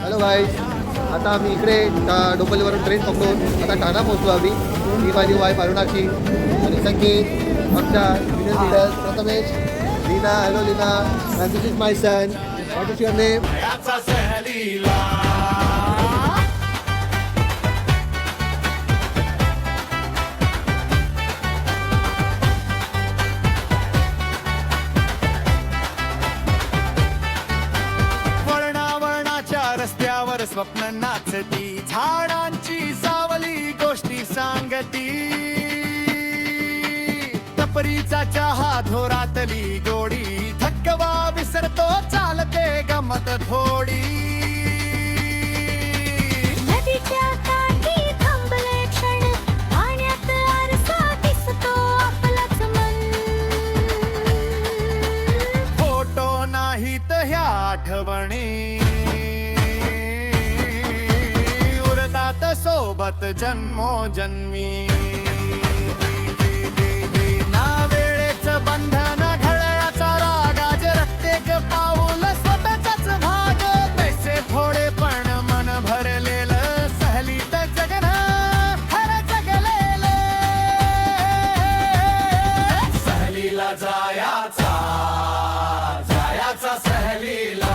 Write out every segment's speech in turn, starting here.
Hello guys, आता आम्ही इकडे डोंबिवलीवरून ट्रेन पकडून आता ठाणा पोहोचलो आम्ही. ही माझी वाईफ अरुणाक्षी आणि संकेत, आमच्या junior leaders Prathamesh, Leena. Hello Leena, and this is my son. What is your name? रस्त्यावर स्वप्न नाचती, झाडांची सावली गोष्टी सांगती, टपरीचा चहा धोरातली गोडी, थकवा विसरतो चालते गमत थोडी. नदीच्या काठी थांबले क्षण, पाण्यात आरसा दिसतो आपलाच मन. फोटो नाहीत ह्या आठवणी, सोबत जन्मोजन्मी. ना वेळेचं बंधन, घड्याळाचा राग, आज प्रत्येक पाऊल स्वतःचाच भाग. पैसे थोडे पण मन भरलेलं, सहलीत जगन खरं जगलेलं. सहलीला जायाचा, जायाचा सहलीला.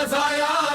Zaya